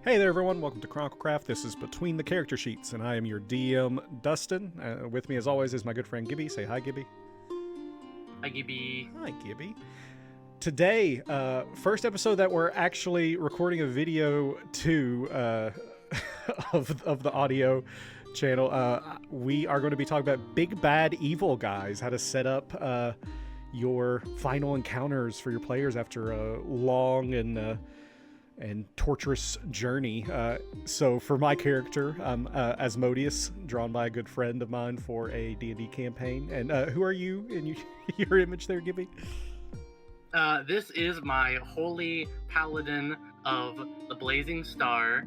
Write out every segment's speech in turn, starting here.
Hey there, everyone. Welcome to Chroniclecraft. This is Between the Character Sheets, and I am your DM, Dustin. With me, as always, is my good friend Gibby. Say hi, Gibby. Hi, Gibby. Hi, Gibby. Today, first episode that we're actually recording a video to of the audio channel. We are going to be talking about Big Bad Evil Guys, how to set up your final encounters for your players after a long and torturous journey. So for my character, I'm Asmodeus, drawn by a good friend of mine for a D&D campaign. And who are you in your image there, Gibby? This is my holy paladin of the Blazing Star,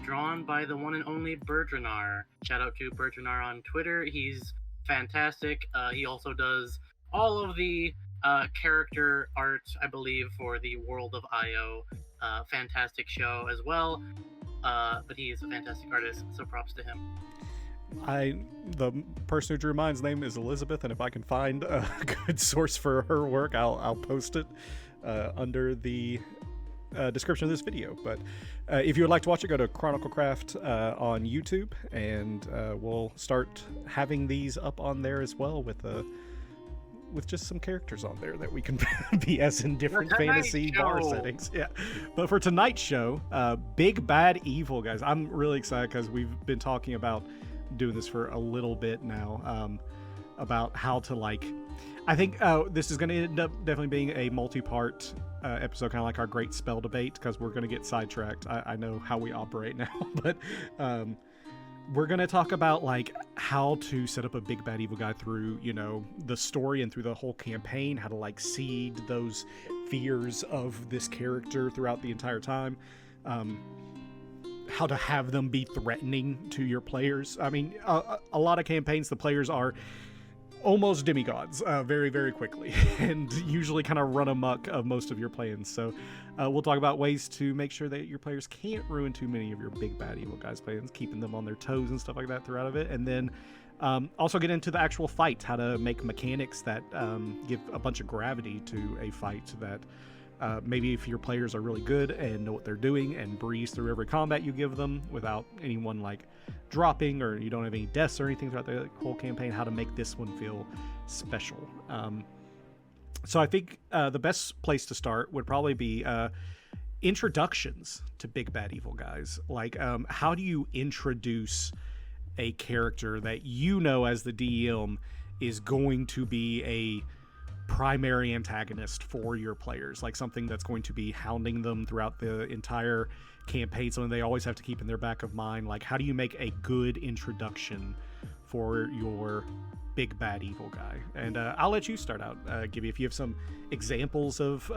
drawn by the one and only Berdranar. Shout out to Berdranar on Twitter. He's fantastic. He also does all of the character art, I believe, for the World of Io. Fantastic show as well, but he is a fantastic artist, so props to him. The person who drew mine's name is Elizabeth, and if I can find a good source for her work, I'll post it under the description of this video. But if you would like to watch it, go to Chroniclecraft on YouTube, and we'll start having these up on there as well with just some characters on there that we can be as in different fantasy bar settings. Yeah. But for tonight's show, Big Bad Evil Guys. I'm really excited because we've been talking about doing this for a little bit now, about how to I think this is going to end up definitely being a multi-part episode, kind of like our great spell debate, because we're going to get sidetracked. I know how we operate now, but we're going to talk about how to set up a big bad evil guy through, the story and through the whole campaign, how to seed those fears of this character throughout the entire time, how to have them be threatening to your players. I mean, a lot of campaigns, the players are almost demigods very, very quickly, and usually kind of run amok of most of your plans. So we'll talk about ways to make sure that your players can't ruin too many of your big bad evil guys plans, keeping them on their toes and stuff like that throughout of it. And then also get into the actual fight, how to make mechanics that give a bunch of gravity to a fight, that maybe if your players are really good and know what they're doing and breeze through every combat you give them without anyone dropping, or you don't have any deaths or anything throughout the whole campaign, how to make this one feel special. So I think the best place to start would probably be introductions to Big Bad Evil Guys. How do you introduce a character that as the DM is going to be a primary antagonist for your players, something that's going to be hounding them throughout the entire campaign, something they always have to keep in their back of mind? How do you make a good introduction for your big bad evil guy? And I'll let you start out, Gibby, if you have some examples of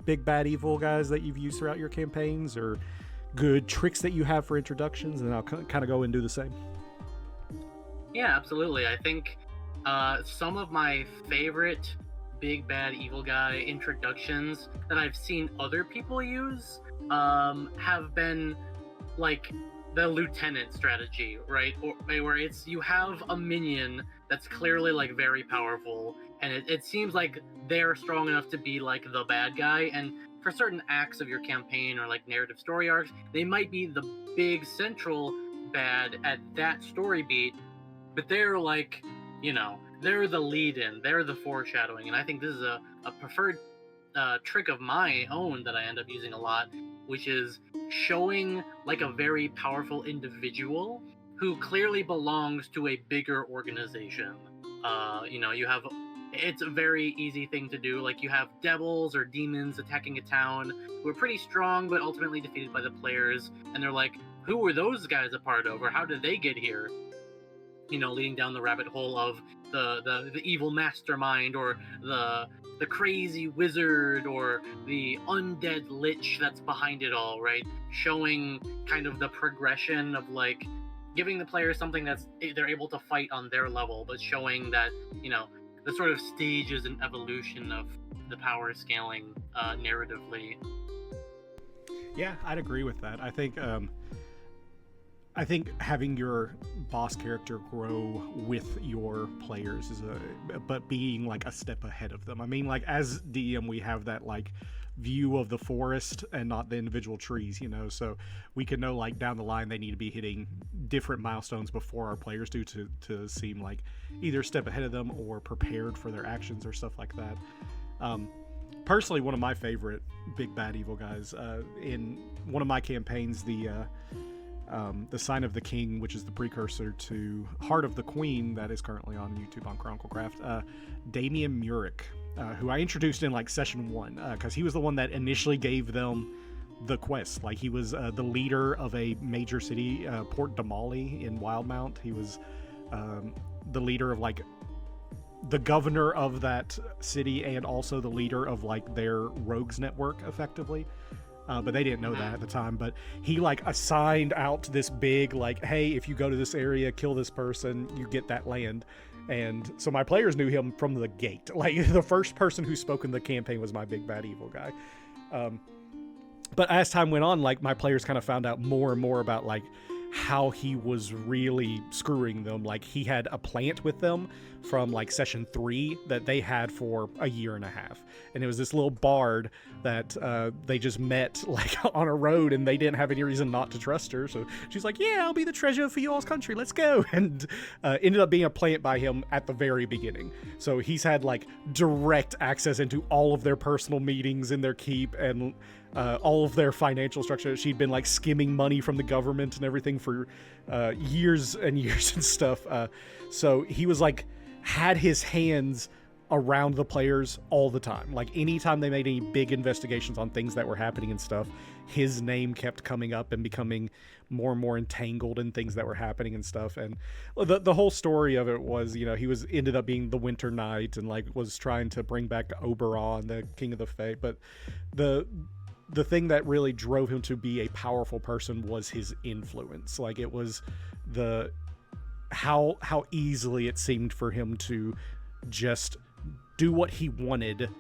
big bad evil guys that you've used throughout your campaigns, or good tricks that you have for introductions, and I'll kind of go and do the same. Yeah, absolutely. I think some of my favorite big bad evil guy introductions that I've seen other people use have been the lieutenant strategy, right? Or where you have a minion that's clearly very powerful, and it seems like they're strong enough to be the bad guy, and for certain acts of your campaign or narrative story arcs, they might be the big central bad at that story beat, but they're they're the lead-in, they're the foreshadowing. And I think this is a preferred trick of my own that I end up using a lot, which is showing a very powerful individual who clearly belongs to a bigger organization. It's a very easy thing to do. You have devils or demons attacking a town who are pretty strong, but ultimately defeated by the players. And they're who were those guys a part of, or how did they get here? Leading down the rabbit hole of the evil mastermind, or the crazy wizard, or the undead lich that's behind it all, right? Showing kind of the progression of giving the players something that's they're able to fight on their level, but showing that the sort of stages and evolution of the power scaling narratively. Yeah, I'd agree with that. I think having your boss character grow with your players but being a step ahead of them. I mean, as DM, we have that view of the forest and not the individual trees, you know, so we can know like down the line they need to be hitting different milestones before our players do to seem like either step ahead of them or prepared for their actions or stuff like that. Personally, one of my favorite big bad evil guys in one of my campaigns, the Sign of the King, which is the precursor to Heart of the Queen that is currently on YouTube on Chroniclecraft, Damian Murick, who I introduced in like session 1 because he was the one that initially gave them the quest. Like he was the leader of a major city, Port Damali in Wildmount. He was the leader of like the governor of that city and also the leader of like their rogues network effectively. But they didn't know that at the time. But he like assigned out this big like, hey, if you go to this area, kill this person, you get that land. And so my players knew him from the gate. Like the first person who spoke in the campaign was my big bad evil guy. But as time went on, like my players kind of found out more and more about like how he was really screwing them. Like he had a plant with them from like session 3 that they had for a year and a half, and it was this little bard that they just met like on a road, and they didn't have any reason not to trust her, so she's like, yeah, I'll be the treasurer for y'all's country, let's go. And ended up being a plant by him at the very beginning, so he's had like direct access into all of their personal meetings in their keep and all of their financial structure. She'd been like skimming money from the government and everything for years and years and stuff. So he was like, had his hands around the players all the time. Like anytime they made any big investigations on things that were happening and stuff, his name kept coming up and becoming more and more entangled in things that were happening and stuff. And the whole story of it was, you know, he was ended up being the Winter Knight and like was trying to bring back Oberon, the King of the Fae. But the thing that really drove him to be a powerful person was his influence. Like it was how easily it seemed for him to just do what he wanted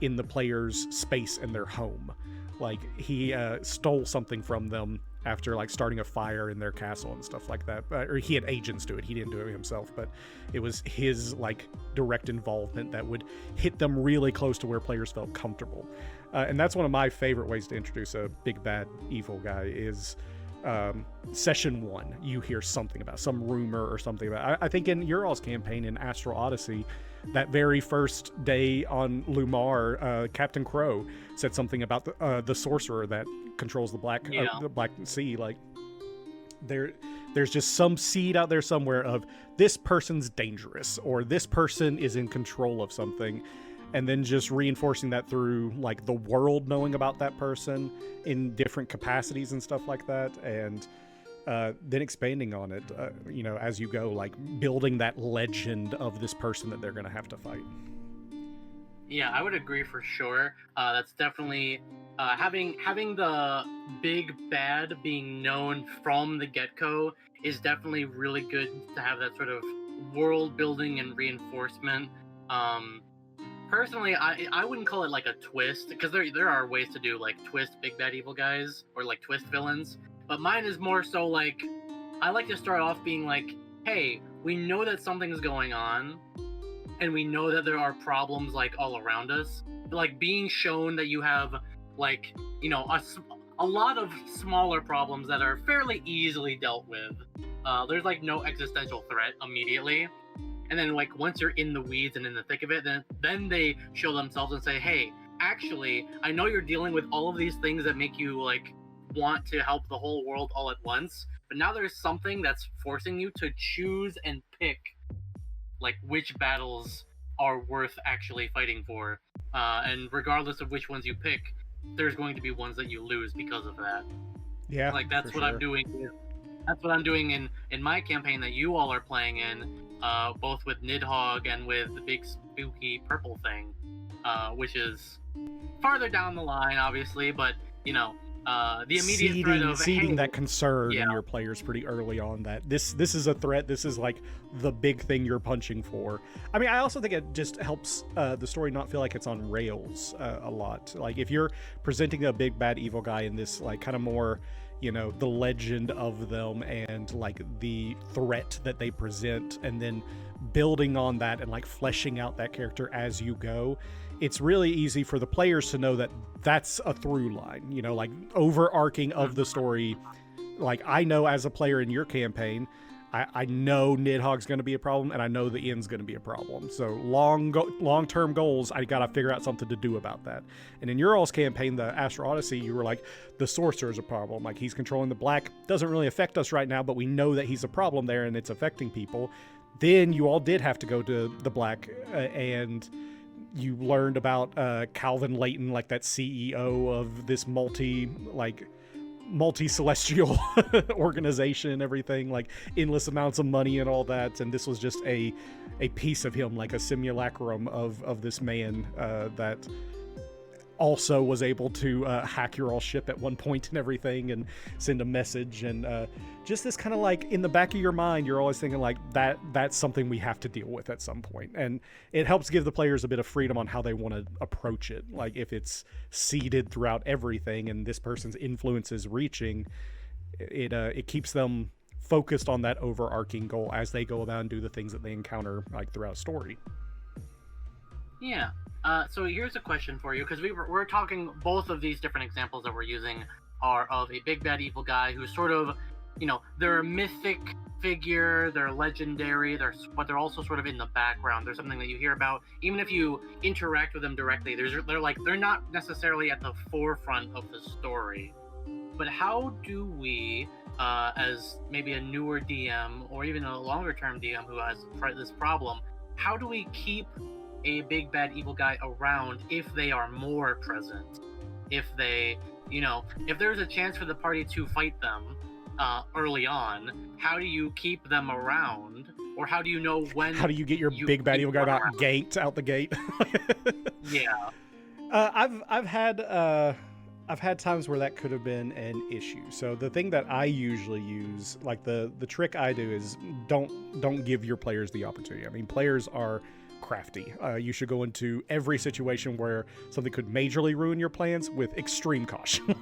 in the players' space and their home. Like he stole something from them after like starting a fire in their castle and stuff like that. Or he had agents do it. He didn't do it himself, but it was his like direct involvement that would hit them really close to where players felt comfortable. And that's one of my favorite ways to introduce a big bad evil guy is session 1. You hear something about some rumor or something about. I think in your all's campaign in Astral Odyssey, that very first day on Lumar, Captain Crow said something about the sorcerer that controls the Black Sea. Like there's just some seed out there somewhere of this person's dangerous or this person is in control of something. And then just reinforcing that through like the world knowing about that person in different capacities and stuff like that. And then expanding on it, you know, as you go, like building that legend of this person that they're going to have to fight. Yeah, I would agree for sure. That's definitely having the big bad being known from the get-go is definitely really good to have that sort of world building and reinforcement. Personally, I wouldn't call it like a twist, because there are ways to do like twist big bad evil guys or like twist villains, but mine is more so like I like to start off being like, hey, we know that something's going on and we know that there are problems like all around us, but, like being shown that you have like, you know, a lot of smaller problems that are fairly easily dealt with. There's like no existential threat immediately. And then, like, once you're in the weeds and in the thick of it, then they show themselves and say, hey, actually, I know you're dealing with all of these things that make you, like, want to help the whole world all at once, but now there's something that's forcing you to choose and pick, like, which battles are worth actually fighting for. And regardless of which ones you pick, there's going to be ones that you lose because of that. Yeah, like, that's what I'm doing. That's what I'm doing in my campaign that you all are playing in. Both with Nidhogg and with the big spooky purple thing, which is farther down the line, obviously, but, you know, the immediate threat of seeding that concern in your players pretty early on, that this is a threat, this is like the big thing you're punching for. I mean, I also think it just helps the story not feel like it's on rails a lot. Like if you're presenting a big bad evil guy in this like kind of more, you know, the legend of them and like the threat that they present, and then building on that and like fleshing out that character as you go, it's really easy for the players to know that that's a through line, you know, like overarching of the story. Like, I know as a player in your campaign, I know Nidhogg's going to be a problem, and I know the Inn's going to be a problem. So long-term goals, I got to figure out something to do about that. And in your all's campaign, the Astro Odyssey, you were like, the Sorcerer's a problem. Like, he's controlling the black. Doesn't really affect us right now, but we know that he's a problem there, and it's affecting people. Then you all did have to go to the black, and you learned about Calvin Layton, like that CEO of this multi-celestial organization and everything, like endless amounts of money and all that, and this was just a piece of him, like a simulacrum of this man that also was able to hack your all ship at one point and everything, and send a message, and just this kind of like in the back of your mind, you're always thinking like that's something we have to deal with at some point. And it helps give the players a bit of freedom on how they want to approach it. Like, if it's seeded throughout everything and this person's influence is reaching, it keeps them focused on that overarching goal as they go about and do the things that they encounter like throughout story. Yeah. So here's a question for you, because we're talking, both of these different examples that we're using are of a big bad evil guy who's sort of, you know, they're a mythic figure, they're legendary, but they're also sort of in the background. They're something that you hear about, even if you interact with them directly. They're not necessarily at the forefront of the story. But how do we, as maybe a newer DM or even a longer term DM who has this problem, how do we keep a big bad evil guy around if they are more present? If they, you know, if there's a chance for the party to fight them early on, how do you keep them around? Or how do you know when? How do you get your big bad evil guy not ganked out the gate? Yeah. I've had times where that could have been an issue. So the thing that I usually use, like the trick I do, is don't give your players the opportunity. I mean, players are crafty. You should go into every situation where something could majorly ruin your plans with extreme caution.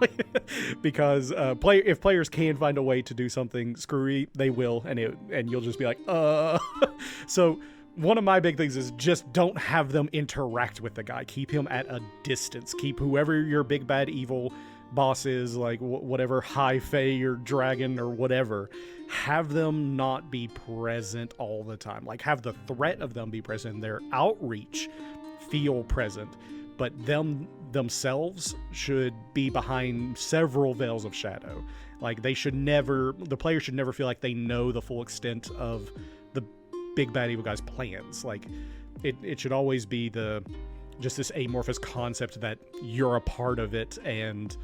Because if players can find a way to do something screwy, they will, and you'll just be like, So one of my big things is just don't have them interact with the guy. Keep him at a distance. Keep whoever your big bad evil boss is, like whatever high fae or dragon or whatever, have them not be present all the time. Like, have the threat of them be present, their outreach feel present, but themselves should be behind several veils of shadow. Like, the player should never feel like they know the full extent of the big bad evil guy's plans. Like, it should always be just this amorphous concept that you're a part of it and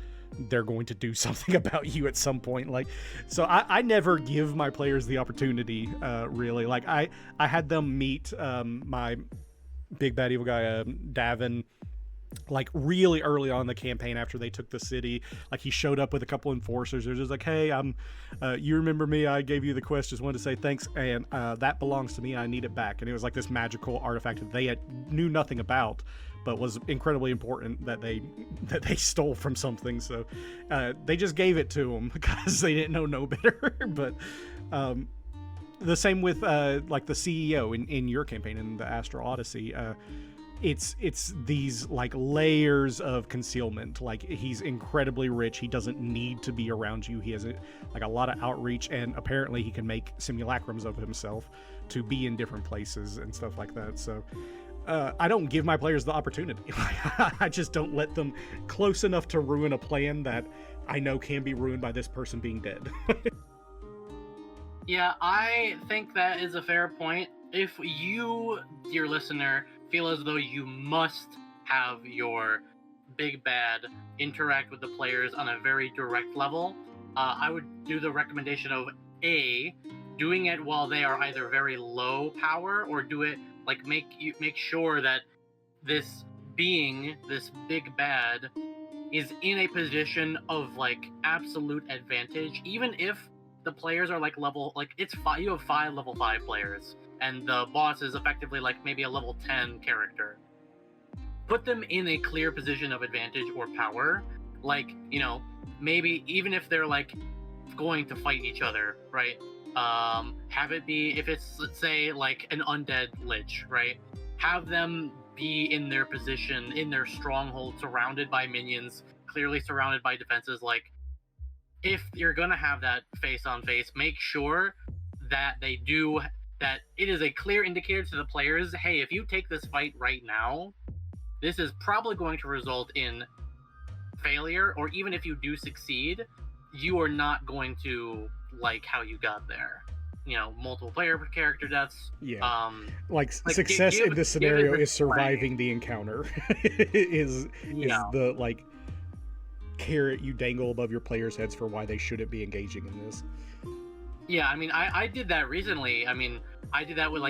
they're going to do something about you at some point. Like, so I never give my players the opportunity, really. Like, I had them meet my big bad evil guy, Davin, like really early on in the campaign after they took the city. Like, he showed up with a couple enforcers. They're just like, hey, you remember me? I gave you the quest. Just wanted to say thanks. And that belongs to me. I need it back. And it was like this magical artifact that they knew nothing about, but was incredibly important that they stole from something. So they just gave it to them because they didn't know no better. But the same with like the CEO in your campaign in the Astro Odyssey. It's these like layers of concealment. Like, he's incredibly rich. He doesn't need to be around you. He has a lot of outreach, and apparently he can make simulacrums of himself to be in different places and stuff like that. So I don't give my players the opportunity. I just don't let them close enough to ruin a plan that I know can be ruined by this person being dead. Yeah, I think that is a fair point. If you, dear listener, feel as though you must have your big bad interact with the players on a very direct level, I would do the recommendation of doing it while they are either very low power, or do it like make sure that this big bad is in a position of like absolute advantage, even if the players are like level, like you have 5 level 5 players and the boss is effectively like maybe a level 10 character. Put them in a clear position of advantage or power, like, you know, maybe even if they're like going to fight each other, right? Have it be, if it's, let's say, like an undead lich, right? Have them be in their position, in their stronghold, surrounded by minions, clearly surrounded by defenses. Like, if you're gonna have that face on face, make sure that that it is a clear indicator to the players, hey, if you take this fight right now, this is probably going to result in failure, or even if you do succeed, you are not going to like how you got there. Multiple player character deaths. Yeah. Success in this scenario is surviving the encounter. is the like carrot you dangle above your players' heads for why they shouldn't be engaging in this. Yeah, I mean, I did that recently. I mean, I did that with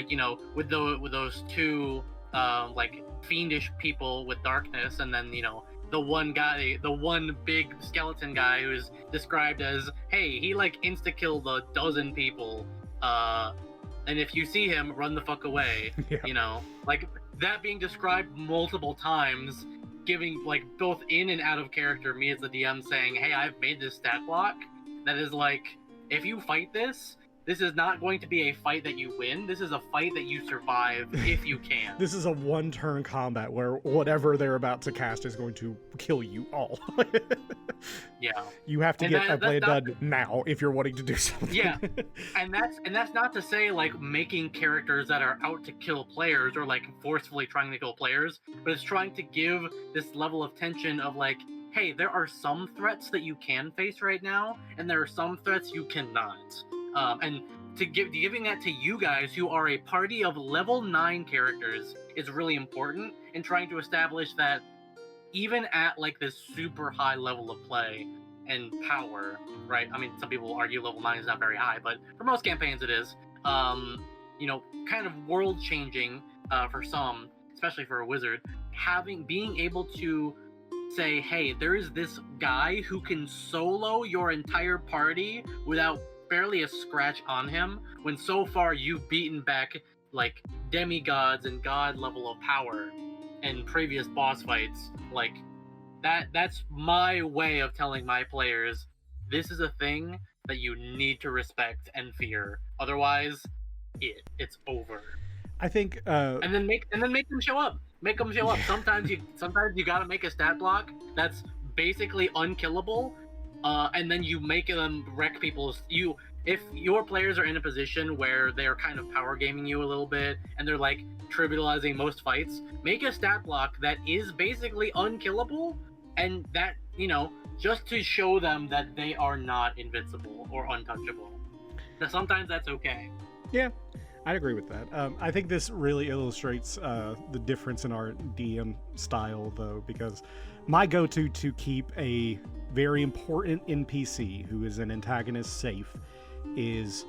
with those two like fiendish people with darkness, and then the one big skeleton guy who's described as, hey, he like insta-killed a dozen people, and if you see him, run the fuck away. Yeah. Like that being described multiple times, giving like both in and out of character me as the DM saying, hey, I've made this stat block that is like, if you fight this is not going to be a fight that you win. This is a fight that you survive if you can. This is a one-turn combat where whatever they're about to cast is going to kill you all. Yeah. You have to get that plan done now if you're wanting to do something. Yeah. And that's not to say like making characters that are out to kill players or like forcefully trying to kill players, but it's trying to give this level of tension of like, hey, there are some threats that you can face right now, and there are some threats you cannot. And giving that to you guys who are a party of level 9 characters is really important in trying to establish that even at like this super high level of play and power, right? I mean, some people argue level 9 is not very high, but for most campaigns it is. Kind of world changing for some, especially for a wizard, being able to say, hey, there is this guy who can solo your entire party without barely a scratch on him, when so far you've beaten back like demigods and god level of power in previous boss fights. Like that's my way of telling my players, this is a thing that you need to respect and fear, otherwise it's over. I think and then make them show up. Sometimes you gotta make a stat block that's basically unkillable, and then you make them wreck people's. If your players are in a position where they're kind of power gaming you a little bit, and they're like trivializing most fights, make a stat block that is basically unkillable, and that just to show them that they are not invincible or untouchable. Now, sometimes that's okay. Yeah. I'd agree with that. I think this really illustrates the difference in our DM style, though, because my go-to to keep a very important NPC who is an antagonist safe is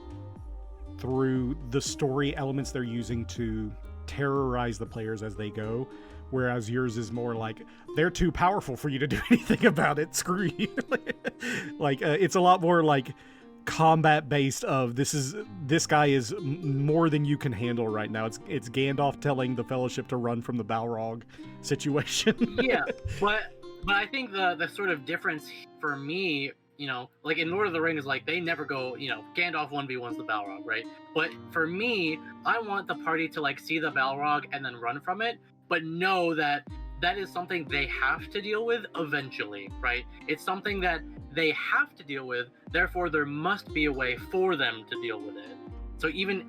through the story elements they're using to terrorize the players as they go, whereas yours is more like, they're too powerful for you to do anything about it, screw you. It's a lot more like combat based of this guy is more than you can handle right now. It's Gandalf telling the Fellowship to run from the Balrog situation. Yeah, but I think the sort of difference for me, like in Lord of the Rings, like they never go, Gandalf 1v1's the Balrog, right? But for me, I want the party to like see the Balrog and then run from it, but know that is something they have to deal with eventually, right? It's something that they have to deal with, therefore there must be a way for them to deal with it. So even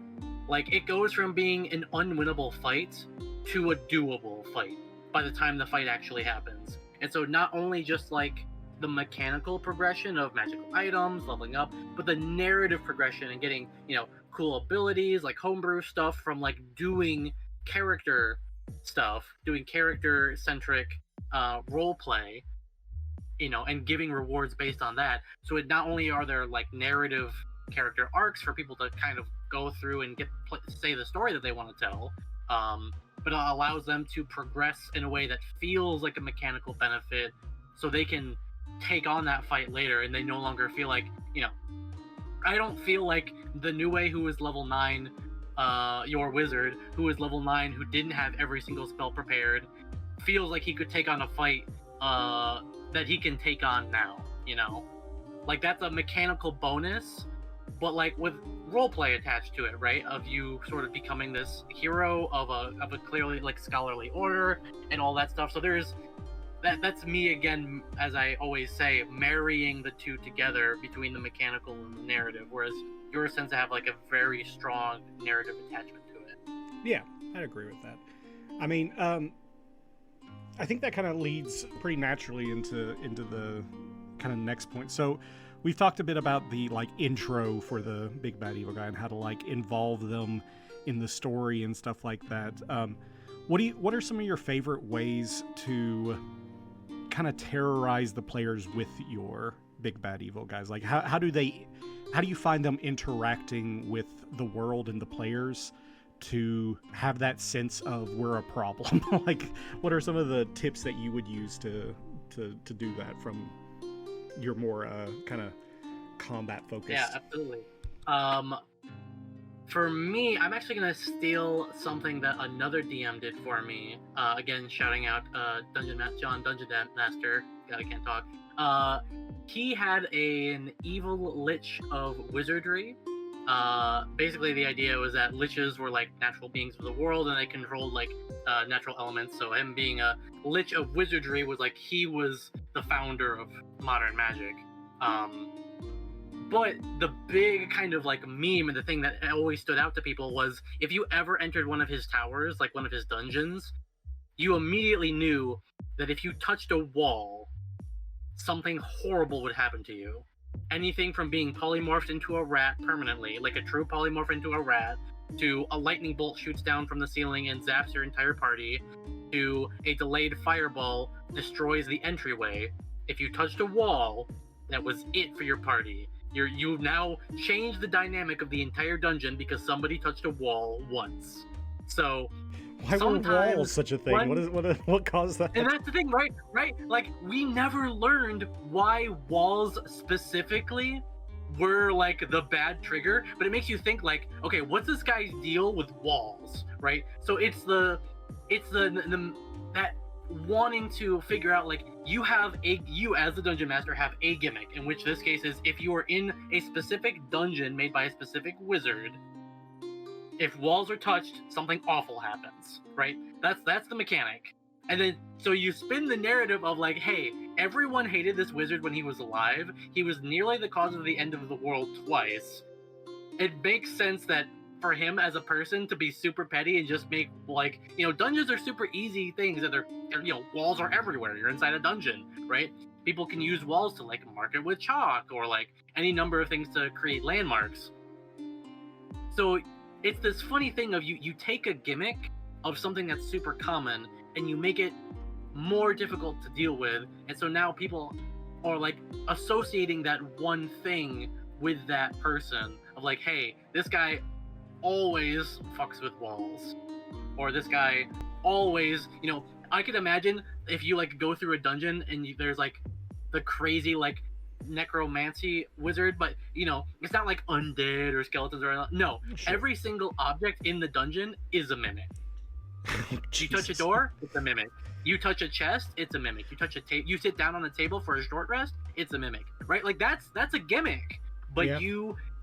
like it goes from being an unwinnable fight to a doable fight by the time the fight actually happens. And so not only just like the mechanical progression of magical items, leveling up, but the narrative progression and getting, cool abilities like homebrew stuff from like doing character stuff, doing character centric role play, and giving rewards based on that. So it not only are there like narrative character arcs for people to kind of go through and say the story that they want to tell, but it allows them to progress in a way that feels like a mechanical benefit, so they can take on that fight later and they no longer feel like, I don't feel like the Nue who is level 9, your wizard who is level 9, who didn't have every single spell prepared, feels like he could take on a fight that he can take on now, Like that's a mechanical bonus but like with roleplay attached to it, right? Of you sort of becoming this hero of a clearly like scholarly order and all that stuff. So that's me again, as I always say, marrying the two together between the mechanical and the narrative, whereas yours tends to have like a very strong narrative attachment to it. Yeah, I'd agree with that. I mean, I think that kind of leads pretty naturally into the kind of next point. So we've talked a bit about the like intro for the big bad evil guy and how to like involve them in the story and stuff like that. What are some of your favorite ways to kind of terrorize the players with your big bad evil guys? Like how do you find them interacting with the world and the players to have that sense of we're a problem? Like, what are some of the tips that you would use to do that from your more kind of combat focused? Yeah, absolutely. For me, I'm actually gonna steal something that another DM did for me. Again, shouting out John Dungeon Master. God, I can't talk. He had an evil lich of wizardry. Basically, the idea was that liches were like natural beings of the world, and they controlled like natural elements. So him being a lich of wizardry was like he was the founder of modern magic. But the big kind of like meme and the thing that always stood out to people was if you ever entered one of his towers, like one of his dungeons, you immediately knew that if you touched a wall, something horrible would happen to you. Anything from being polymorphed into a rat permanently, like a true polymorph into a rat, to a lightning bolt shoots down from the ceiling and zaps your entire party, to a delayed fireball destroys the entryway. If you touched a wall, that was it for your party. You've now changed the dynamic of the entire dungeon because somebody touched a wall once. So why were walls such a thing? What caused that? And that's the thing, right? Like, we never learned why walls specifically were like the bad trigger, but it makes you think like, okay, what's this guy's deal with walls, right? So it's the that wanting to figure out like you as the dungeon master have a gimmick, in which this case is if you are in a specific dungeon made by a specific wizard, if walls are touched, something awful happens, right? That's the mechanic. And then so you spin the narrative of like, hey, everyone hated this wizard when he was alive. He was nearly the cause of the end of the world twice. It makes sense that for him as a person to be super petty and just make like, dungeons are super easy things that they're, walls are everywhere. You're inside a dungeon, right? People can use walls to like mark it with chalk or like any number of things to create landmarks. So it's this funny thing of you take a gimmick of something that's super common and you make it more difficult to deal with. And so now people are like associating that one thing with that person of like, hey, this guy always fucks with walls, or this guy always, I could imagine if you like go through a dungeon and there's like the crazy like necromancy wizard, but it's not like undead or skeletons or anything. No, sure. Every single object in the dungeon is a mimic. You touch a door, it's a mimic. You touch a chest, it's a mimic. You touch a table, you sit down on a table for a short rest, it's a mimic, right? Like that's a gimmick, but yeah.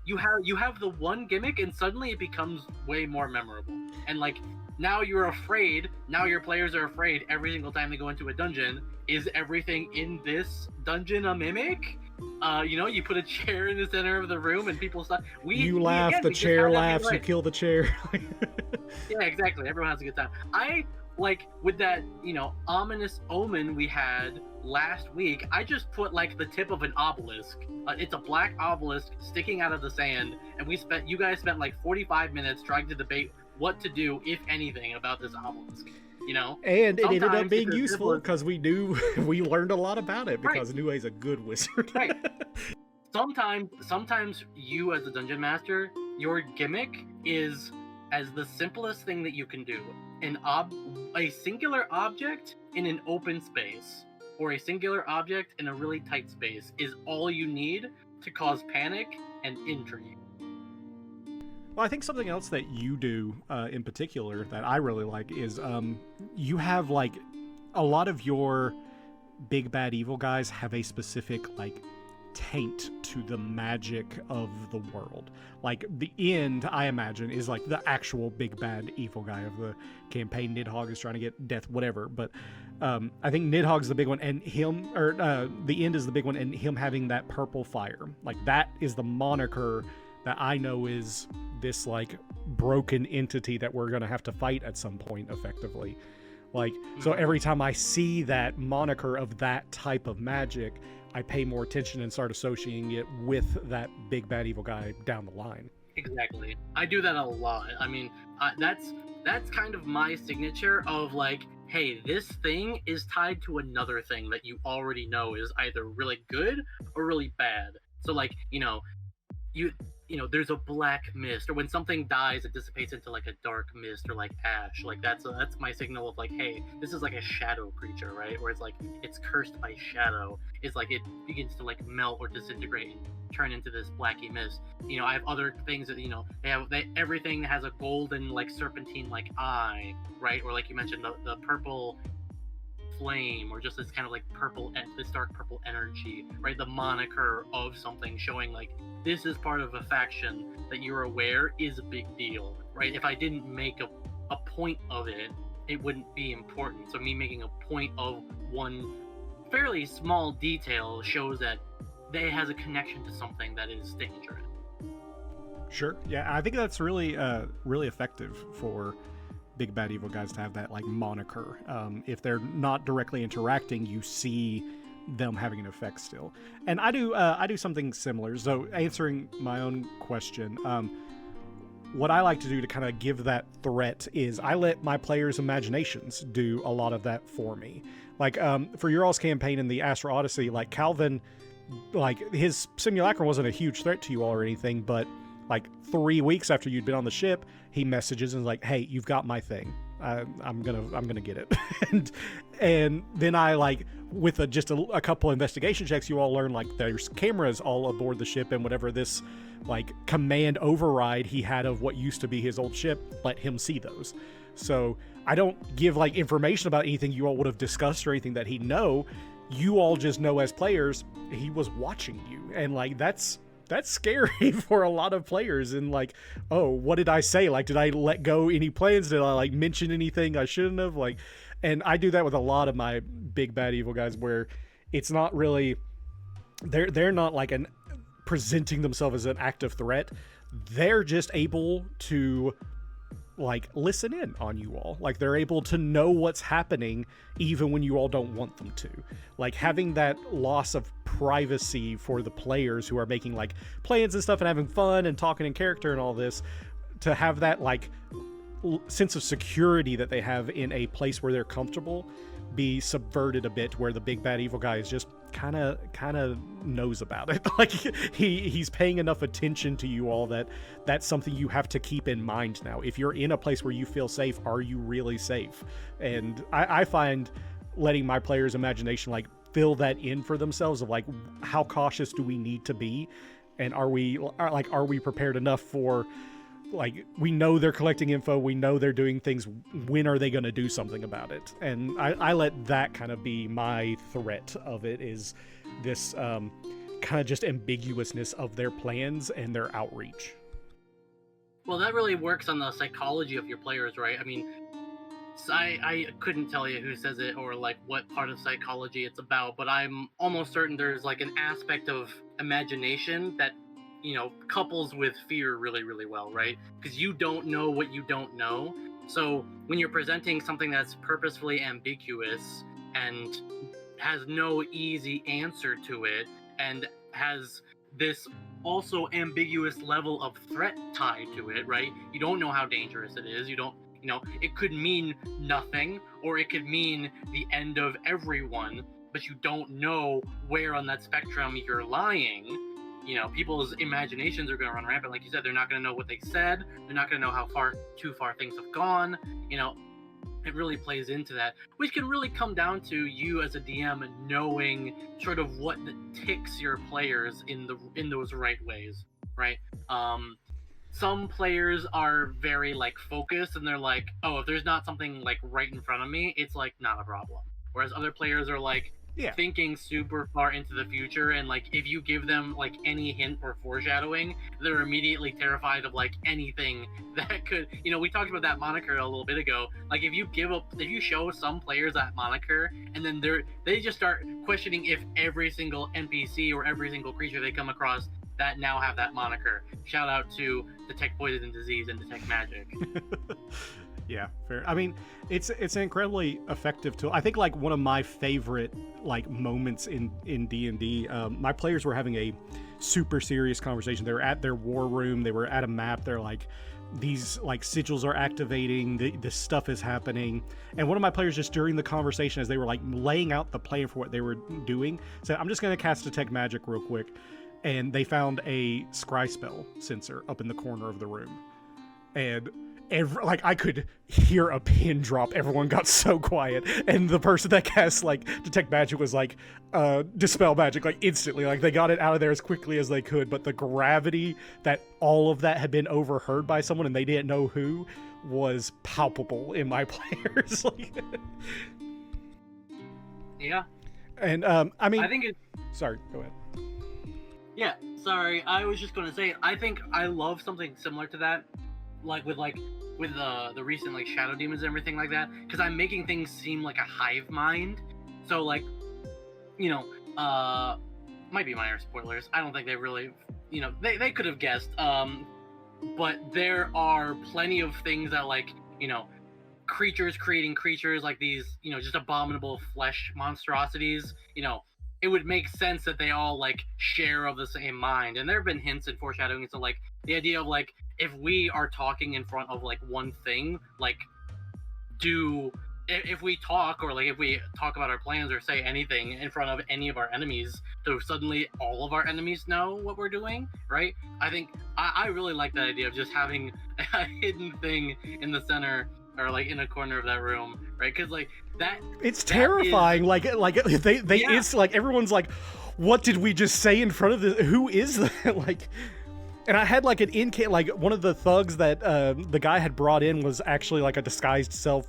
You have the one gimmick and suddenly it becomes way more memorable. And like now you're afraid, now your players are afraid every single time they go into a dungeon. Is everything in this dungeon a mimic? You put a chair in the center of the room and people stop. You laugh, the chair laughs, you kill the chair. Yeah, exactly. Everyone has a good time. I like with that, ominous omen we had last week, I just put like the tip of an obelisk. It's a black obelisk sticking out of the sand, and you guys spent like 45 minutes trying to debate what to do, if anything, about this obelisk. And it ended up being useful because we learned a lot about it because Nue's a good wizard. Right. Sometimes you as a dungeon master, your gimmick is as the simplest thing that you can do. A singular object in an open space or a singular object in a really tight space is all you need to cause panic and intrigue. Well, I think something else that you do in particular that I really like is you have like a lot of your big bad evil guys have a specific like taint to the magic of the world. Like the end, I imagine, is like the actual big bad evil guy of the campaign. Nidhogg is trying to get death, whatever. But I think Nidhogg's the big one, and him, or the end is the big one, and him having that purple fire. Like that is the moniker that I know is this like broken entity that we're gonna have to fight at some point, effectively. Like, so every time I see that moniker of that type of magic, I pay more attention and start associating it with that big bad evil guy down the line. Exactly. I do that a lot. I mean, that's kind of my signature of like, hey, this thing is tied to another thing that you already know is either really good or really bad. So like, you know, there's a black mist, or when something dies, it dissipates into like a dark mist or like ash. Like that's my signal of like, hey, this is like a shadow creature, right? Or it's like it's cursed by shadow. It's like it begins to like melt or disintegrate and turn into this blacky mist. You know, I have other things that everything has a golden like serpentine like eye, right? Or like you mentioned the purple flame, or just this kind of like this dark purple energy, right? The moniker of something showing like this is part of a faction that you're aware is a big deal, right? If I didn't make a point of it, it wouldn't be important. So me making a point of one fairly small detail shows that it has a connection to something that is dangerous. Sure. Yeah, I think that's really really effective for big bad evil guys to have that like moniker. If they're not directly interacting, you see them having an effect still. And I do something similar. So answering my own question, what I like to do to kind of give that threat is I let my players' imaginations do a lot of that for me. Like for your all's campaign in the Astro Odyssey, like Calvin, like his simulacrum wasn't a huge threat to you all or anything, but like 3 weeks after you'd been on the ship, he messages and is like, hey, you've got my thing. I'm gonna get it. and then I like with just a couple investigation checks, you all learn like there's cameras all aboard the ship, and whatever this like command override he had of what used to be his old ship, let him see those. So I don't give like information about anything you all would have discussed or anything that he'd know. You all just know as players he was watching you, and like that's scary for a lot of players. And like, oh, what did I say? Like, did I let go any plans? Did I like mention anything I shouldn't have? Like, and I do that with a lot of my big bad evil guys, where it's not really they're not like presenting themselves as an active threat. They're just able to like listen in on you all. Like they're able to know what's happening even when you all don't want them to. Like having that loss of privacy for the players who are making like plans and stuff and having fun and talking in character and all this, to have that like sense of security that they have in a place where they're comfortable be subverted a bit, where the big bad evil guy is just kind of knows about it. Like he's paying enough attention to you all that that's something you have to keep in mind now. If you're in a place where you feel safe, are you really safe? And I find letting my players' imagination like fill that in for themselves of like, how cautious do we need to be, and are we prepared enough for, like, we know they're collecting info, we know they're doing things, when are they going to do something about it? And I let that kind of be my threat of it, is this kind of just ambiguousness of their plans and their outreach. Well, that really works on the psychology of your players, right? I mean, I couldn't tell you who says it or like what part of psychology it's about, but I'm almost certain there's like an aspect of imagination that, you know, couples with fear really, really well, right? Because you don't know what you don't know. So when you're presenting something that's purposefully ambiguous and has no easy answer to it, and has this also ambiguous level of threat tied to it, right? You don't know how dangerous it is. You don't, you know, it could mean nothing, or it could mean the end of everyone, but you don't know where on that spectrum you're lying. You know, people's imaginations are going to run rampant. Like you said, they're not going to know what they said. They're not going to know how too far things have gone. You know, it really plays into that, which can really come down to you as a DM knowing sort of what ticks your players in those right ways, right? Some players are very like focused, and they're like, oh, if there's not something like right in front of me, it's like not a problem. Whereas other players are like, Yeah. thinking super far into the future, and like if you give them like any hint or foreshadowing, they're immediately terrified of like anything that could, we talked about that moniker a little bit ago. Like if you show some players that moniker, and then they just start questioning if every single NPC or every single creature they come across that now have that moniker. Shout out to Detect Poison and Disease and Detect Magic. Yeah, fair. I mean, it's an incredibly effective tool. I think like one of my favorite like moments in D&D, my players were having a super serious conversation. They were at their war room. They were at a map. They're like, these like sigils are activating. This stuff is happening. And one of my players just during the conversation, as they were like laying out the plan for what they were doing, said, "I'm just going to cast Detect Magic real quick." And they found a scry spell sensor up in the corner of the room, and I could hear a pin drop. Everyone got so quiet, and the person that cast like Detect Magic was like Dispel Magic like instantly. Like they got it out of there as quickly as they could, but the gravity that all of that had been overheard by someone and they didn't know who was palpable in my players. Yeah. And I mean, I think it. Sorry, go ahead. Yeah, sorry. I was just going to say, I think I love something similar to that, like with the recent like Shadow Demons and everything like that, because I'm making things seem like a hive mind. So like, might be minor spoilers. I don't think they really, they could have guessed. But there are plenty of things that like, creatures creating creatures like these, just abominable flesh monstrosities, it would make sense that they all like share of the same mind. And there have been hints and foreshadowing to like the idea of like, if we are talking in front of like one thing, like if we talk, or like if we talk about our plans or say anything in front of any of our enemies, do suddenly all of our enemies know what we're doing, right? I think I really like that idea of just having a hidden thing in the center or like in a corner of that room, right? Because like that, it's terrifying. Like they yeah. It's like everyone's like, what did we just say in front of who is that? Like, and I had like an like one of the thugs that the guy had brought in was actually like a disguised self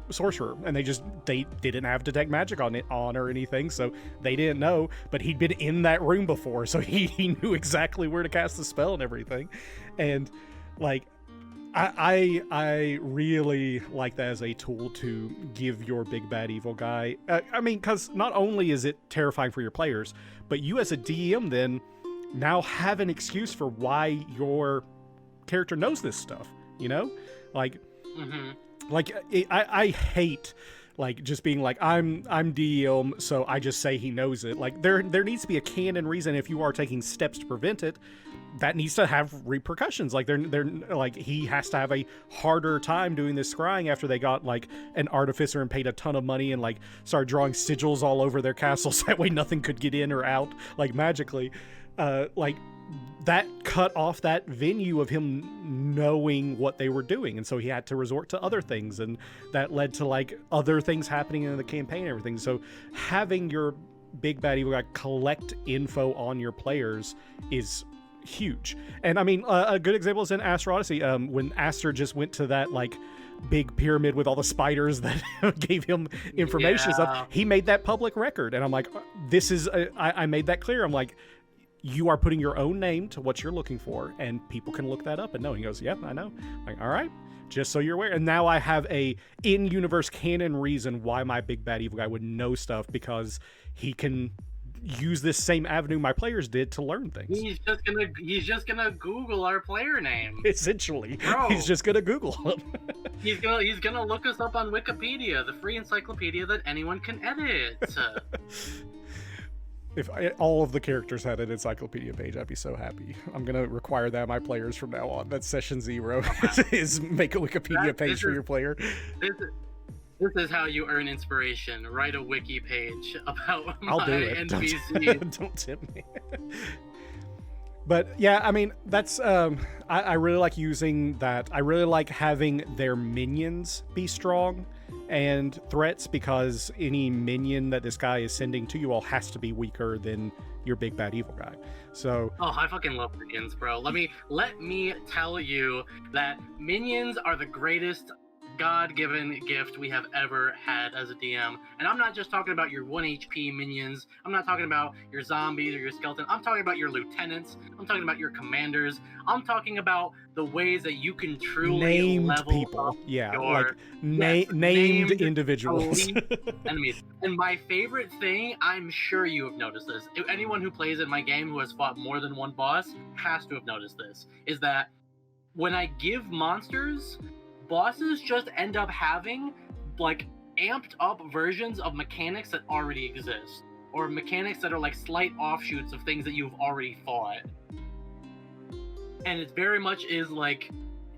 sorcerer, and they didn't have Detect Magic on or anything, so they didn't know, but he'd been in that room before, so he knew exactly where to cast the spell and everything. And like I really like that as a tool to give your big bad evil guy. I mean, because not only is it terrifying for your players, but you as a DM then now have an excuse for why your character knows this stuff. Like, like I hate like just being like I'm DM, so I just say he knows it. Like there needs to be a canon reason if you are taking steps to prevent it. That needs to have repercussions. Like they're like he has to have a harder time doing this scrying after they got like an artificer and paid a ton of money and like started drawing sigils all over their castles. That way nothing could get in or out like magically. Like that cut off that venue of him knowing what they were doing, and so he had to resort to other things, and that led to like other things happening in the campaign and everything. So having your big bad evil guy collect info on your players is huge. And I mean, a good example is in Aster Odyssey, when Aster just went to that like big pyramid with all the spiders that gave him information and stuff. He made that public record, and I'm like, this is I made that clear. I'm like, you are putting your own name to what you're looking for, and people can look that up and know. He goes, yep, I know. I'm like, all right, just so you're aware. And now I have a in-universe canon reason why my big bad evil guy would know stuff, because he can use this same avenue my players did to learn things. He's just gonna Google our player name. Essentially, bro. He's just gonna Google them. He's gonna look us up on Wikipedia, the free encyclopedia that anyone can edit. If all of the characters had an encyclopedia page, I'd be so happy. I'm going to require that of my players from now on. That's session 0, is make a Wikipedia page for your player. This is how you earn inspiration. Write a wiki page about I'll do it. NPC. Don't tempt me. But yeah, I mean, that's I really like using that. I really like having their minions be strong and threats, because any minion that this guy is sending to you all has to be weaker than your big bad evil guy. So I fucking love minions, bro. Let me tell you that minions are the greatest God-given gift we have ever had as a DM. And I'm not just talking about your 1 HP minions. I'm not talking about your zombies or your skeleton. I'm talking about your lieutenants. I'm talking about your commanders. I'm talking about the ways that you can truly named level people. up Yeah, your like yes, named individuals. elite enemies. And my favorite thing, I'm sure you have noticed this. Anyone who plays in my game who has fought more than one boss has to have noticed this, is that when I give monsters, bosses just end up having like amped up versions of mechanics that already exist, or mechanics that are like slight offshoots of things that you've already fought. And it very much is like,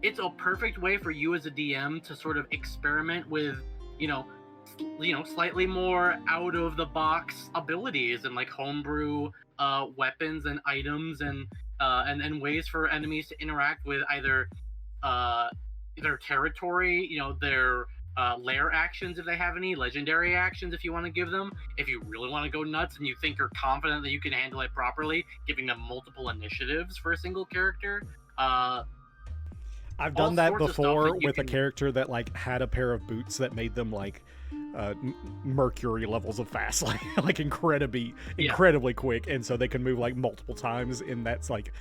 it's a perfect way for you as a DM to sort of experiment with, slightly more out of the box abilities and like homebrew weapons and items and ways for enemies to interact with either their territory, their lair actions if they have any, legendary actions if you want to give them. If you really want to go nuts and you think you're confident that you can handle it properly, giving them multiple initiatives for a single character. I've done that before with a character that like had a pair of boots that made them like mercury levels of fast, like incredibly quick, and so they can move like multiple times in that's like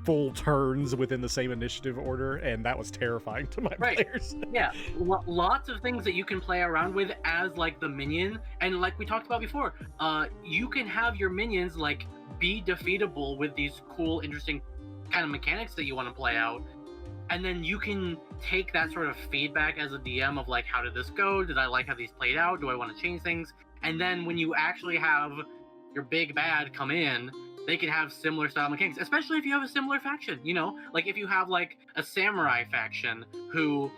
full turns within the same initiative order, and that was terrifying to my players. Yeah, lots of things that you can play around with as like the minion, and like we talked about before, you can have your minions like be defeatable with these cool, interesting kind of mechanics that you want to play out. And then you can take that sort of feedback as a DM of like, how did this go? Did I like how these played out? Do I want to change things? And then when you actually have your big bad come in, they can have similar style mechanics, especially if you have a similar faction, like if you have like a samurai faction who,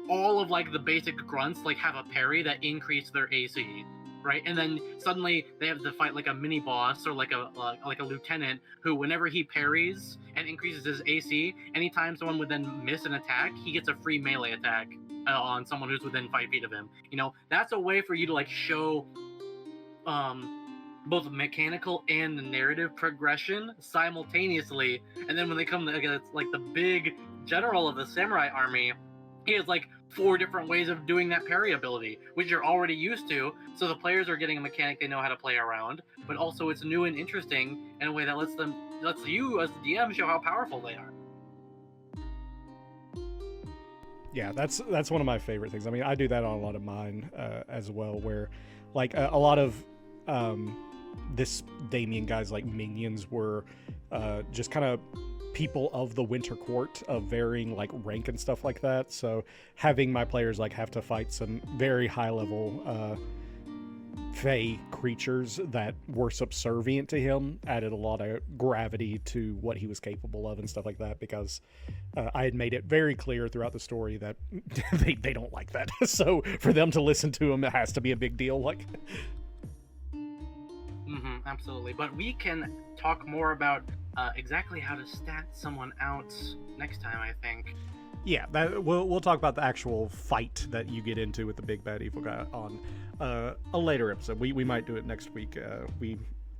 all of like the basic grunts like have a parry that increase their AC. Right, and then suddenly they have to fight like a mini boss or like a lieutenant who, whenever he parries and increases his AC, anytime someone would then miss an attack, he gets a free melee attack on someone who's within 5 feet of him. That's a way for you to like show both mechanical and the narrative progression simultaneously. And then when they come to like the big general of the samurai army, he has like 4 different ways of doing that parry ability, which you're already used to. So the players are getting a mechanic they know how to play around, but also it's new and interesting in a way that lets you as the DM show how powerful they are. Yeah, that's one of my favorite things. I mean, I do that on a lot of mine as well, where like a lot of this Damien guy's like minions were just kind of people of the Winter Court of varying like rank and stuff like that. So having my players like have to fight some very high level Fey creatures that were subservient to him added a lot of gravity to what he was capable of and stuff like that, because I had made it very clear throughout the story that they don't like that. So for them to listen to him, it has to be a big deal. Like, absolutely. But we can talk more about exactly how to stat someone out next time, I think. Yeah, we'll talk about the actual fight that you get into with the big bad evil guy on a later episode. We might do it next week. We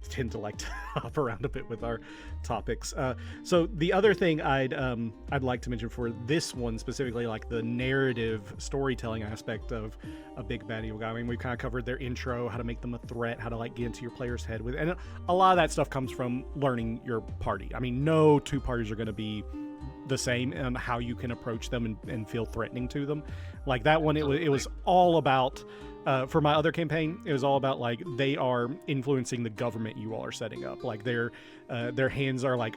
tend to like to hop around a bit with our topics. So the other thing I'd like to mention for this one specifically, like the narrative storytelling aspect of a big bad evil guy. I mean, we've kind of covered their intro, how to make them a threat, how to like get into your player's head with, and a lot of that stuff comes from learning your party. I mean, no 2 parties are going to be the same in how you can approach them and feel threatening to them. Like that one, it was all about. For my other campaign, it was all about like they are influencing the government you all are setting up. Like their hands are like,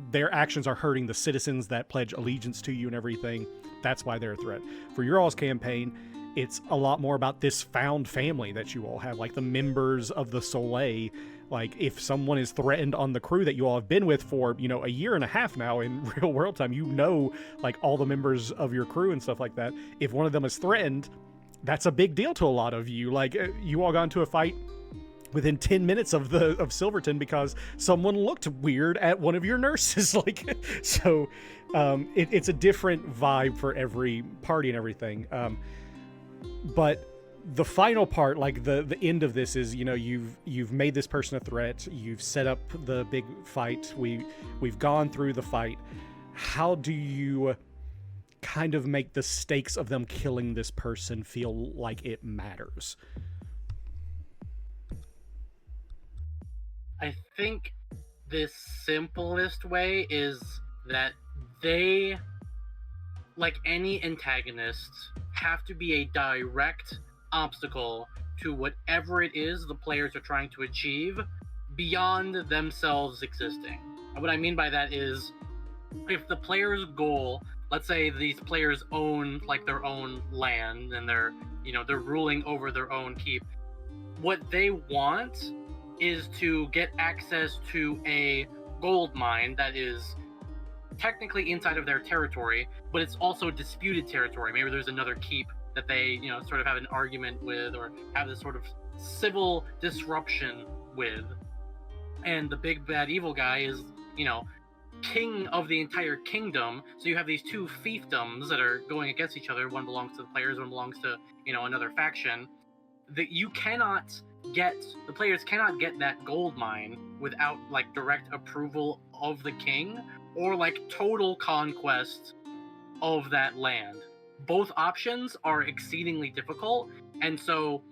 their actions are hurting the citizens that pledge allegiance to you and everything. That's why they're a threat. For your all's campaign, it's a lot more about this found family that you all have, like the members of the Soleil. Like if someone is threatened on the crew that you all have been with for, a 1.5 years now in real world time, like all the members of your crew and stuff like that. If one of them is threatened, that's a big deal to a lot of you. Like you all got into a fight within 10 minutes of Silverton because someone looked weird at one of your nurses. Like, so it's a different vibe for every party and everything. But the final part, like the end of this is, you've made this person a threat. You've set up the big fight. We've gone through the fight. How do you kind of make the stakes of them killing this person feel like it matters. I think the simplest way is that they, like any antagonist, have to be a direct obstacle to whatever it is the players are trying to achieve beyond themselves existing. And what I mean by that is, if the player's goal, let's say these players own like their own land and they're ruling over their own keep, what they want is to get access to a gold mine that is technically inside of their territory, but it's also disputed territory. Maybe there's another keep that they, sort of have an argument with, or have this sort of civil disruption with. And the big bad evil guy is, king of the entire kingdom. So you have these two fiefdoms that are going against each other. One belongs to the players, one belongs to, another faction. That the players cannot get that gold mine without like direct approval of the king, or like total conquest of that land. Both options are exceedingly difficult, and so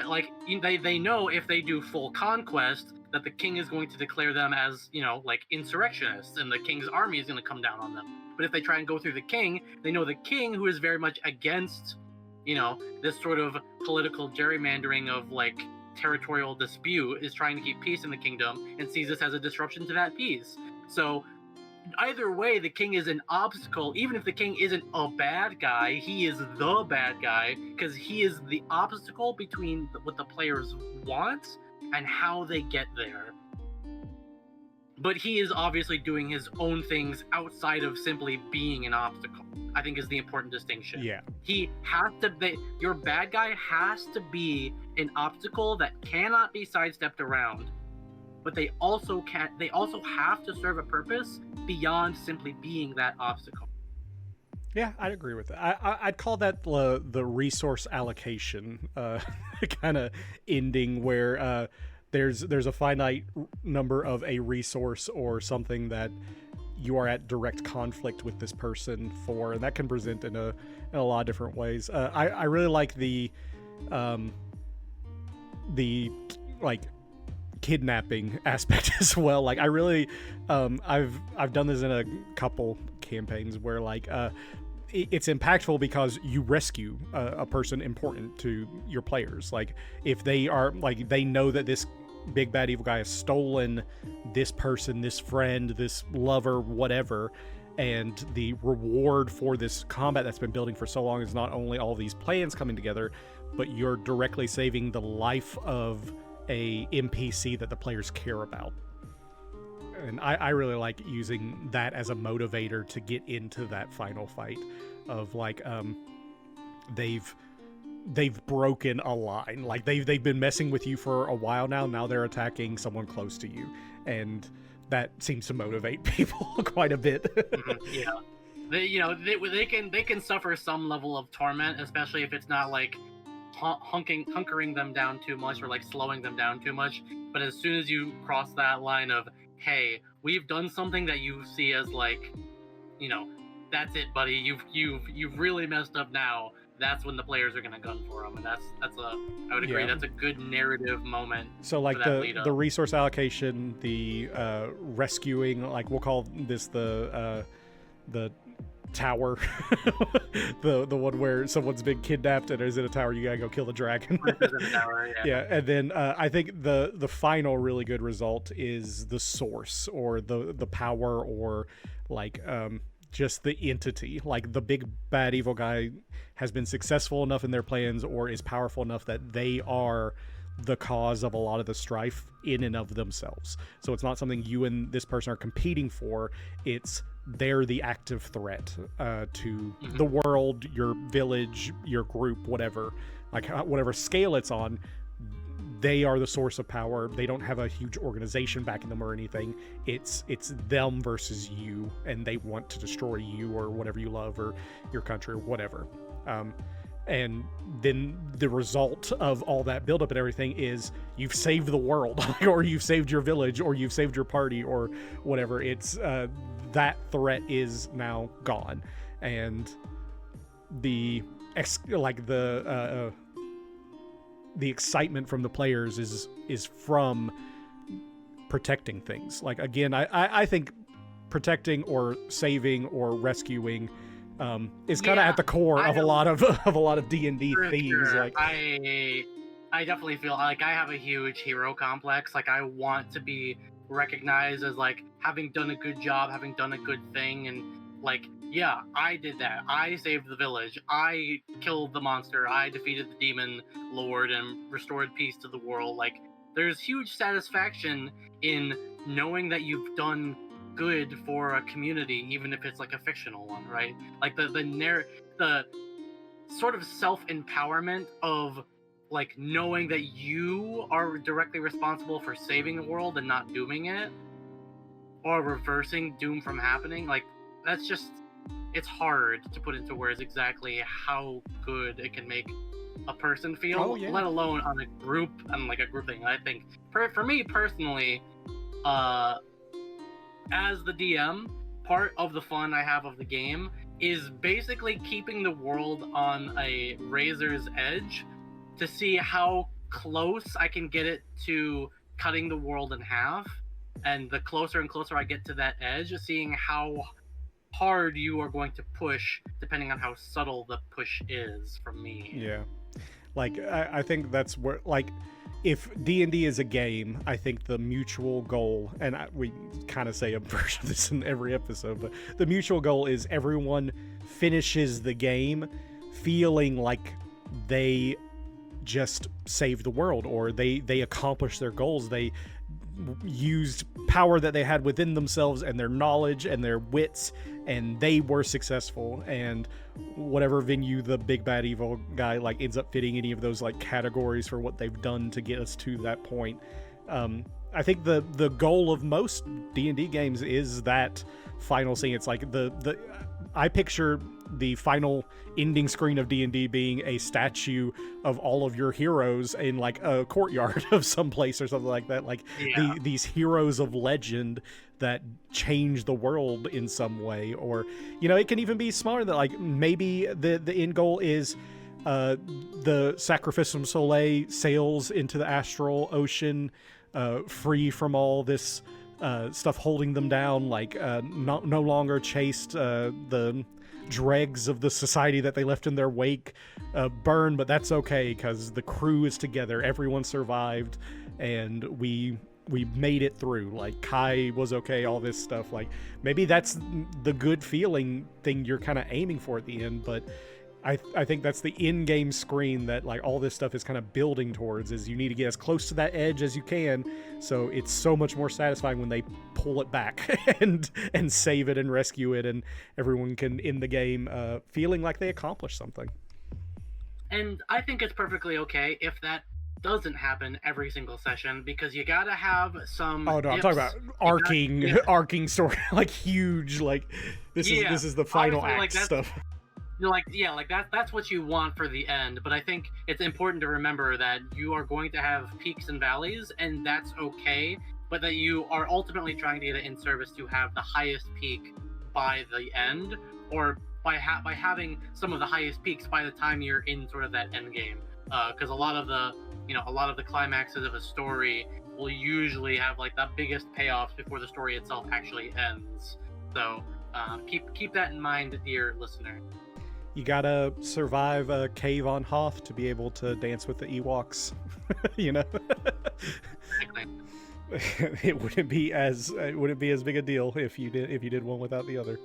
like they know if they do full conquest that the king is going to declare them as, like insurrectionists, and the king's army is going to come down on them. But if they try and go through the king, they know the king, who is very much against, this sort of political gerrymandering of like territorial dispute, is trying to keep peace in the kingdom and sees this as a disruption to that peace. So either way, the king is an obstacle. Even if the king isn't a bad guy, he is the bad guy, because he is the obstacle between what the players want and how they get there. But he is obviously doing his own things outside of simply being an obstacle, I think, is the important distinction. Yeah. He has to be, your bad guy has to be an obstacle that cannot be sidestepped around. But they also have to serve a purpose beyond simply being that obstacle. Yeah, I'd agree with that. I'd call that the resource allocation kind of ending, where there's a finite number of a resource or something that you are at direct conflict with this person for, and that can present in a lot of different ways. I really like the like kidnapping aspect as well. Like I really I've done this in a couple campaigns where like it's impactful because you rescue a person important to your players. Like if they are like, they know that this big bad evil guy has stolen this person, this friend, this lover, whatever, and the reward for this combat that's been building for so long is not only all these plans coming together, but you're directly saving the life of a NPC that the players care about. And I really like using that as a motivator to get into that final fight of like they've broken a line. Like they've been messing with you for a while now they're attacking someone close to you, and that seems to motivate people quite a bit. Yeah, they can suffer some level of torment, especially if it's not like hunkering them down too much or like slowing them down too much. But as soon as you cross that line of, hey, we've done something that you see as like, that's it, buddy, you've really messed up now, that's when the players are gonna gun for them. And I would agree, that's a good narrative moment. So like the resource allocation, the rescuing, like we'll call this the tower, the one where someone's been kidnapped and is in a tower, you gotta go kill the dragon. Tower, yeah. And then I think the final really good result is the source, or the power, or like just the entity. Like the big bad evil guy has been successful enough in their plans, or is powerful enough that they are the cause of a lot of the strife in and of themselves. So it's not something you and this person are competing for, it's they're the active threat to the world, your village, your group, whatever, like whatever scale it's on. They are the source of power. They don't have a huge organization backing them or anything. It's them versus you, and they want to destroy you or whatever you love, or your country, or whatever. And then the result of all that buildup and everything is you've saved the world, or you've saved your village, or you've saved your party, or whatever. It's that threat is now gone, and the excitement from the players is from protecting things. Like, again, I think protecting or saving or rescuing is kind of at the core of a lot of D&D themes. Sure. Like, I definitely feel like I have a huge hero complex. Like, I want to be recognized as like having done a good job, having done a good thing, and like, yeah, I did that. I saved the village. I killed the monster. I defeated the demon lord and restored peace to the world. Like, there's huge satisfaction in knowing that you've done good for a community, even if it's like a fictional one, right? Like the sort of self-empowerment of like knowing that you are directly responsible for saving the world and not dooming it or reversing doom from happening. Like, that's just, it's hard to put into words exactly how good it can make a person feel, let alone on a group thing. I think for me personally, as the DM, part of the fun I have of the game is basically keeping the world on a razor's edge to see how close I can get it to cutting the world in half. And the closer and closer I get to that edge, seeing how hard you are going to push, depending on how subtle the push is from me. Yeah. Like, I think that's where, like, if D&D is a game, I think the mutual goal, and we kind of say a version of this in every episode, but the mutual goal is everyone finishes the game feeling like they just saved the world, or they accomplished their goals. They used power that they had within themselves and their knowledge and their wits, and they were successful. And whatever venue the big bad evil guy like ends up fitting any of those like categories for what they've done to get us to that point. I think the goal of most D&D games is that final scene. It's like I picture the final ending screen of D&D being a statue of all of your heroes in like a courtyard of some place or something like that. Like, these heroes of legend that change the world in some way. Or, you know, it can even be smaller, that like maybe the end goal is the Sacrificium Soleil sails into the astral ocean, free from all this stuff holding them down, like no longer chased, the dregs of the society that they left in their wake burn, but that's okay because the crew is together, everyone survived, and we made it through. Like, Kai was okay, all this stuff. Like, maybe that's the good feeling thing you're kind of aiming for at the end, but I think that's the in-game screen that like all this stuff is kind of building towards, is you need to get as close to that edge as you can, so it's so much more satisfying when they pull it back and save it and rescue it, and everyone can end the game feeling like they accomplished something. And I think it's perfectly okay if that doesn't happen every single session, because you gotta have some. Oh no, I'm talking about arcing story, like huge, like this is the final act like stuff. That's what you want for the end, but I think it's important to remember that you are going to have peaks and valleys, and that's okay, but that you are ultimately trying to get it in service to have the highest peak by the end, or by having some of the highest peaks by the time you're in sort of that end game, because a lot of the climaxes of a story will usually have like the biggest payoffs before the story itself actually ends. So keep that in mind, dear listener. You gotta survive a cave on Hoth to be able to dance with the Ewoks, you know. It wouldn't be as big a deal if you did one without the other.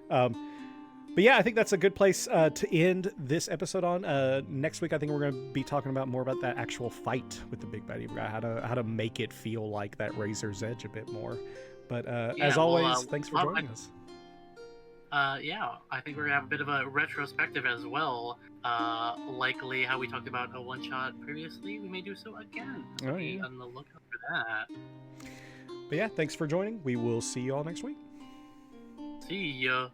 But yeah, I think that's a good place to end this episode on. Next week, I think we're going to be talking about more about that actual fight with the big bad evil guy, how to make it feel like that razor's edge a bit more. But as always, thanks for joining us. I think we're gonna have a bit of a retrospective as well. Likely how we talked about a one-shot previously, we may do so again. Be on the lookout for that. But yeah, thanks for joining. We will see you all next week. See ya.